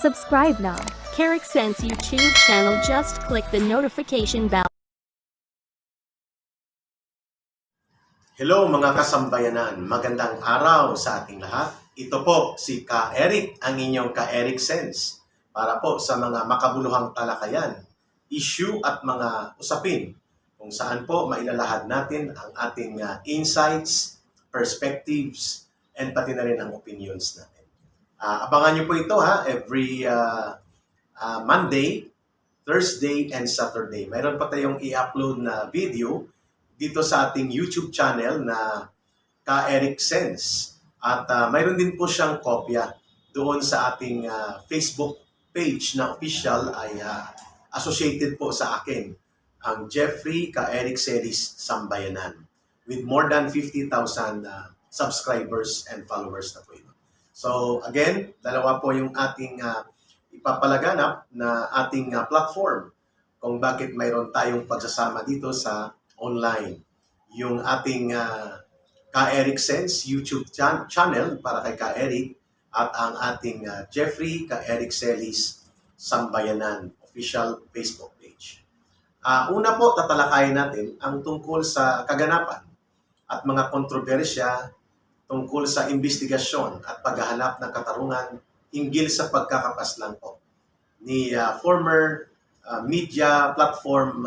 Subscribe now. Carrick Sense YouTube channel, just click the notification bell. Hello mga kasambayanan, magandang araw sa ating lahat. Ito po si Ka Eric, ang inyong Ka Eric Sense, para po sa mga makabuluhang talakayan, issue at mga usapin kung saan po mailalahad natin ang ating insights, perspectives, and pati na rin ang opinions natin. Abangan niyo po ito every Monday, Thursday, and Saturday. Mayroon pa tayong i-upload na video dito sa ating YouTube channel na Ka Eric Sense. At mayroon din po siyang kopya doon sa ating Facebook page na official ay associated po sa akin, ang Jeffrey Ka Eric Series Sambayanan, with more than 50,000 subscribers and followers na po ito. So again, dalawa po yung ating ipapalaganap na ating platform kung bakit mayroon tayong pagsasama dito sa online. Yung ating Ka Eric Sense YouTube channel para kay Ka Eric at ang ating Jeffrey Ka Eric Series Sambayanan official Facebook page. Una po, tatalakayin natin ang tungkol sa kaganapan at mga kontrobersya tungkol sa investigasyon at paghahanap ng katarungan hinggil sa pagkakapaslang po ni former media platform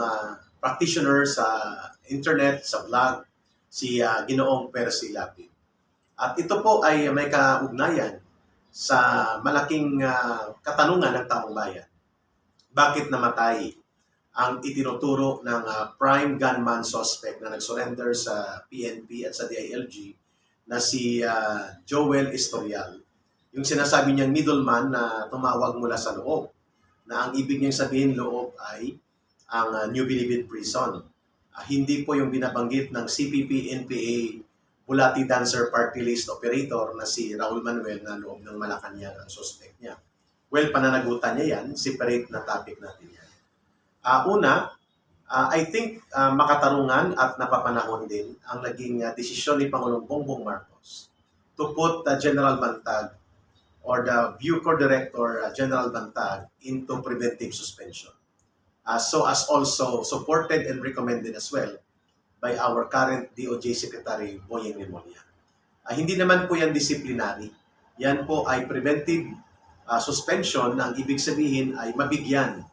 practitioner sa internet, sa vlog, si Ginoong Percy Lapid. At ito po ay may kaugnayan sa malaking katanungan ng taong bayan. Bakit namatay ang itinuturo ng prime gunman suspect na nag-surrender sa PNP at sa DILG na si Joel Estorial? Yung sinasabi niyang middleman na tumawag mula sa loob, na ang ibig niyang sabihin loob ay ang New Bilibid Prison. Hindi po yung binabanggit ng CPP-NPA Bulati Dancer Party List Operator na si Raul Manuel na loob ng Malacanang ang suspect niya. Well, pananagutan niya yan. Separate na topic natin yan. I think makatarungan at napapanahon din ang naging desisyon ni Pangulong Bongbong Marcos to put General Bantag or the Bucor Director General Bantag into preventive suspension. So as also supported and recommended as well by our current DOJ Secretary Boyeng Remulla. Hindi naman po yan disciplinary. Yan po ay preventive suspension na ang ibig sabihin ay mabigyan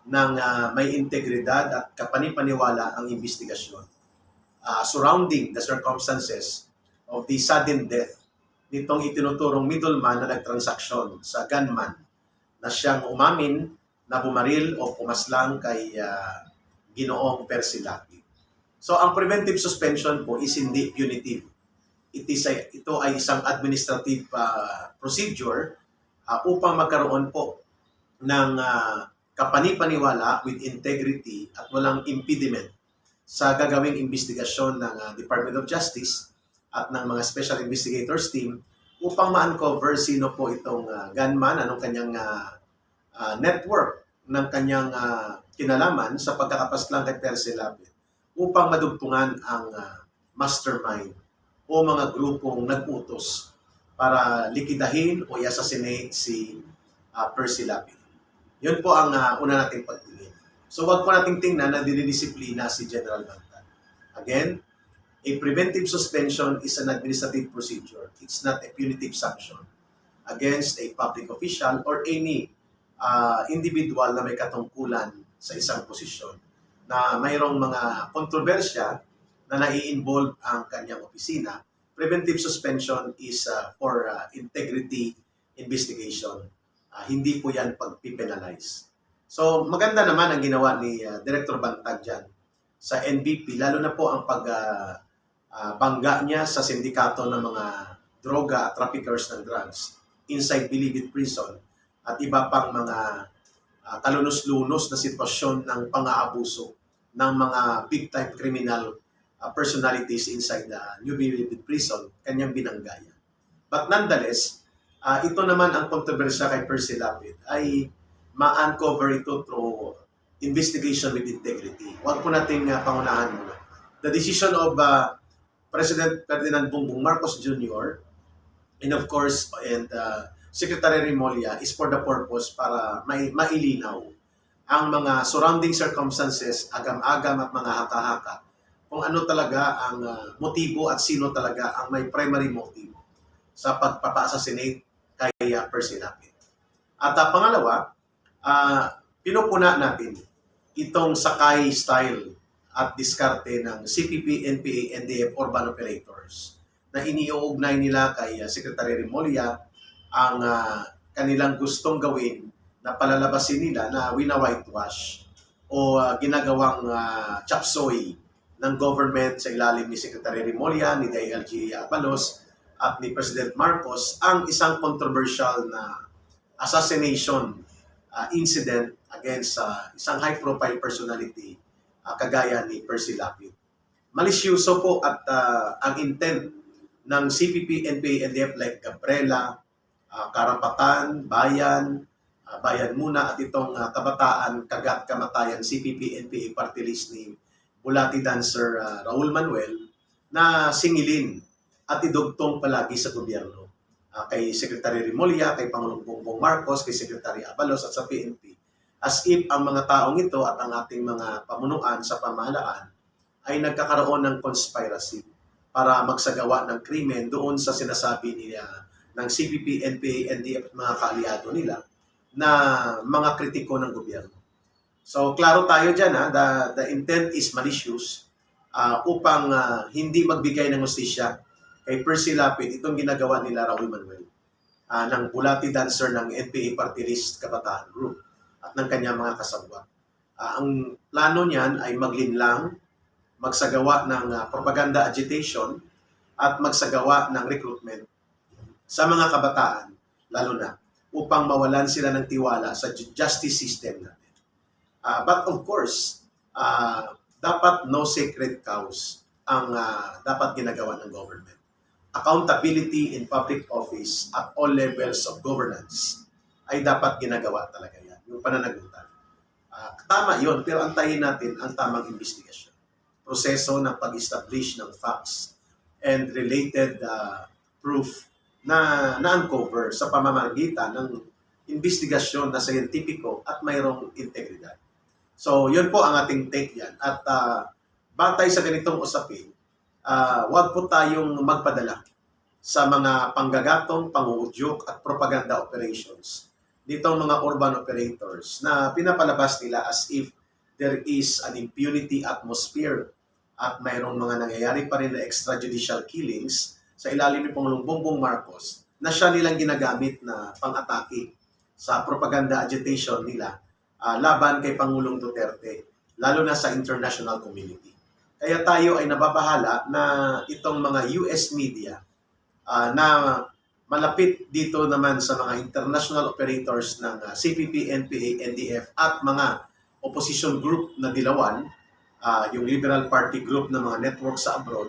ng may integridad at kapanipaniwala ang investigasyon surrounding the circumstances of the sudden death nitong itinuturong middleman na nagtransaksyon sa gunman na siyang umamin na bumaril o pumaslang kay Ginoong Percy Lapid. So ang preventive suspension po is hindi punitive. Ito ay isang administrative procedure upang magkaroon po ng kapanipaniwala with integrity at walang impediment sa gagawing investigasyon ng Department of Justice at ng mga Special Investigators Team upang ma-uncover sino po itong gunman, anong kanyang network ng kanyang kinalaman sa pagkakapaslang kay Percy Lapid upang madugtungan ang mastermind o mga grupong nag-utos para likidahin o i-assassinate si Percy Lapid. Yun po ang una nating pagtingin. So wag po nating tingnan na dinidisiplina si General Bantag. Again, a preventive suspension is an administrative procedure. It's not a punitive sanction against a public official or any individual na may katungkulan sa isang posisyon na mayroong mga kontrobersya na nai-involve ang kanyang opisina. Preventive suspension is for integrity investigation. Hindi po yan pag-penalize. So maganda naman ang ginawa ni Director Bantag dyan sa NBP, lalo na po ang pagbangga niya sa sindikato ng mga droga at traffickers ng drugs inside Bilibid Prison at iba pang mga kalunos-lunos na sitwasyon ng pang-aabuso ng mga big-time criminal personalities inside the New Bilibid Prison, kanyang binanggaya. But nonetheless, ito naman ang kontrobersya kay Percy Lapid ay ma-uncover ito through investigation with integrity. Huwag po nating pangunahan muna. The decision of President Ferdinand Bongbong Marcos Jr. and of course, Secretary Remulla is for the purpose para mailinaw ang mga surrounding circumstances, agam-agam at mga haka-haka, kung ano talaga ang motibo at sino talaga ang may primary motive sa pagpapa-assassinate kay Percy Lapid. At pangalawa, pinupuna natin itong sakay style at diskarte ng CPP, NPA, NDF urban operators na iniuugnay nila kay Secretary Remulla ang kanilang gustong gawin na palalabasin nila na wina-whitewash o ginagawang chop suey ng government sa ilalim ni Secretary Remulla, ni DILG Abalos at ni President Marcos ang isang controversial na assassination incident against isang high-profile personality kagaya ni Percy Lapid. Malisyuso po at ang intent ng CPP, NPA, NDF like Gabriela, Karapatan, Bayan, Bayan Muna at itong Kabataan, Kagat, Kamatayan, CPP, NPA party list ni Bulati Dancer Raul Manuel na singilin at idugtong palagi sa gobyerno. Kay Secretary Remulla, kay Pangulong Bongbong Marcos, kay Secretary Abalos at sa PNP. As if ang mga taong ito at ang ating mga pamunuan sa pamahalaan ay nagkakaroon ng conspiracy para magsagawa ng krimen doon sa sinasabi niya ng CPP, NPA, NDF at mga kaalyado nila na mga kritiko ng gobyerno. So, klaro tayo dyan, the intent is malicious upang hindi magbigay ng hustisya kay Percy Lapid, itong ginagawa nila Raul Manuel ng Bulati Dancer ng NPA Party List Kabataan Group at ng kanyang mga kasabwat. Ang plano niyan ay maglinlang, magsagawa ng propaganda agitation at magsagawa ng recruitment sa mga kabataan, lalo na upang mawalan sila ng tiwala sa justice system natin. But of course, dapat no sacred cows ang dapat ginagawa ng government. Accountability in public office at all levels of governance ay dapat ginagawa talaga yan, yung pananagutan. Tama yun, pero antayin natin ang tamang investigasyon. Proseso ng pag-establish ng facts and related proof na na-uncover sa pamamagitan ng investigasyon na scientifico at mayroong integridad. So, yun po ang ating take yan. At batay sa ganitong usapin, huwag po tayong magpadala sa mga panggagatong, panguudyok at propaganda operations nitong mga urban operators na pinapalabas nila as if there is an impunity atmosphere at mayroong mga nangyayari pa rin na extrajudicial killings sa ilalim ni Pangulong Bongbong Marcos na siya nilang ginagamit na pang-atake sa propaganda agitation nila laban kay Pangulong Duterte, lalo na sa international community. Kaya tayo ay nababahala na itong mga US media na malapit dito naman sa mga international operators ng CPP, NPA, NDF at mga opposition group na dilawan, yung Liberal Party group ng mga network sa abroad,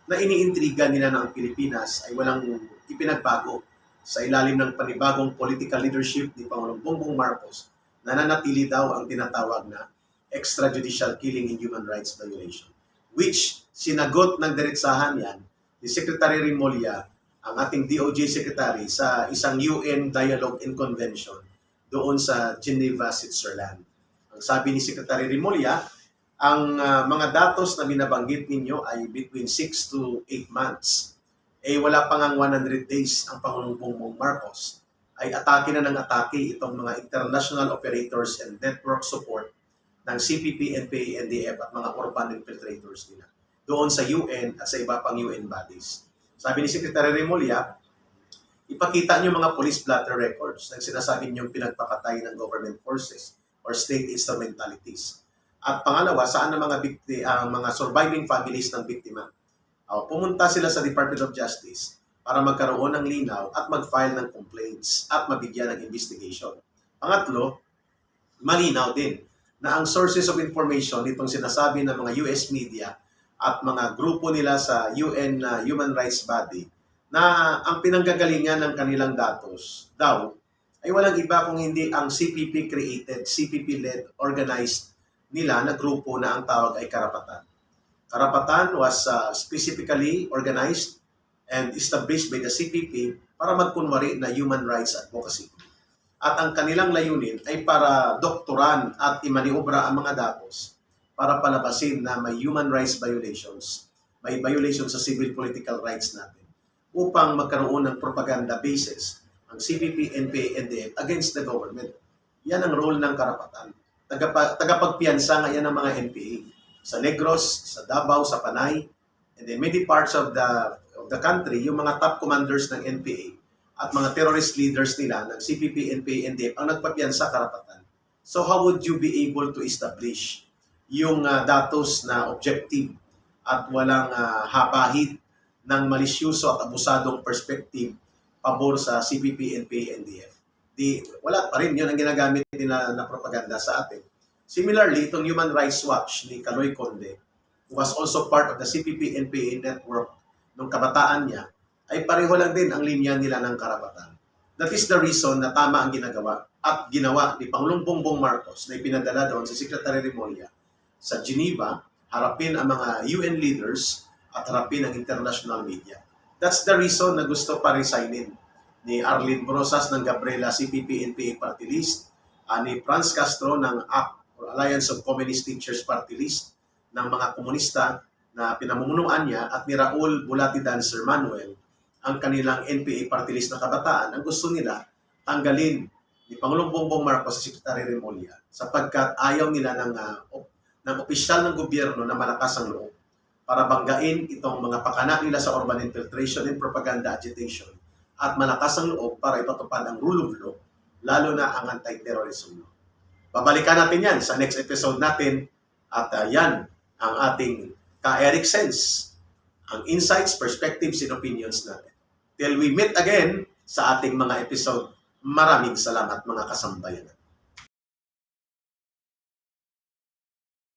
na iniintriga nila ng Pilipinas ay walang ipinagbago sa ilalim ng panibagong political leadership ni Pangulong Bongbong Marcos na nanatili daw ang tinatawag na extrajudicial killing and human rights violation, which sinagot ng diretsahan yan ni Secretary Remulla, ang ating DOJ Secretary, sa isang UN Dialogue and Convention doon sa Geneva, Switzerland. Ang sabi ni Secretary Remulla, ang mga datos na binabanggit ninyo ay between 6 to 8 months. Wala pa ngang 100 days ang Pangulong Bongbong Marcos ay atake na ng atake itong mga international operators and network support ng CPP, NPA, NDF at mga urban infiltrators nila doon sa UN at sa iba pang UN bodies. Sabi ni Secretary Remulla, ipakita niyo mga police blotter records na sinasabi niyong pinagpapatay ng government forces or state instrumentalities. At pangalawa, saan ang mga surviving families ng biktima? Pumunta sila sa Department of Justice para magkaroon ng linaw at mag-file ng complaints at mabigyan ng investigation. Pangatlo, malinaw din na ang sources of information nitong sinasabi ng mga US media at mga grupo nila sa UN Human Rights Body na ang pinanggagalingan ng kanilang datos daw ay walang iba kung hindi ang CPP-created, CPP-led, organized nila na grupo na ang tawag ay Karapatan. Karapatan was specifically organized and established by the CPP para magkunwari na human rights advocacy. At ang kanilang layunin ay para doktoran at imaniobra ang mga datos para palabasin na may human rights violations, may violations sa civil political rights natin upang magkaroon ng propaganda basis ang CPP, NPA, NDF against the government. Yan ang role ng karapatan. Tagapagpiyansa nga yan ng mga NPA sa Negros, sa Davao, sa Panay, and then many parts of the country, yung mga top commanders ng NPA at mga terrorist leaders nila ng CPP, NPA, NDF ang nagpapiyansa karapatan. So how would you be able to establish yung datos na objective at walang habahid ng malisyuso at abusadong perspective pabor sa CPP, NPA, NDF? Wala pa rin. Yun ang ginagamit nila na propaganda sa atin. Similarly, itong Human Rights Watch ni Caloy Conde, who was also part of the CPP, NPA network nung kabataan niya, ay pareho lang din ang linya nila ng karapatan. That is the reason na tama ang ginagawa at ginawa ni Pangulong Bongbong Marcos na ipinadala doon sa Secretary Remulla sa Geneva, harapin ang mga UN leaders at harapin ang international media. That's the reason na gusto pa resignin ni Arlene Brosas ng Gabriela CPP NPA Party List, ni Franz Castro ng ACT or Alliance of Communist Teachers Party List ng mga komunista na pinamumunuan niya at ni Raul Bulati Dancer Manuel ang kanilang NPA Party List na kabataan. Ang gusto nila tanggalin ni Pangulong Bongbong Marcos sa Secretary Remulla sapagkat ayaw nila ng opisyal ng gobyerno na malakas ang loob para banggain itong mga pakana nila sa urban infiltration and propaganda agitation at malakas ang loob para ipatupad ang rule of law, lalo na ang anti-terrorism law. Babalikan natin yan sa next episode natin at yan ang ating ka-Eric Sense, ang insights, perspectives, and opinions natin. Till we meet again sa ating mga episode, maraming salamat mga kasambayan.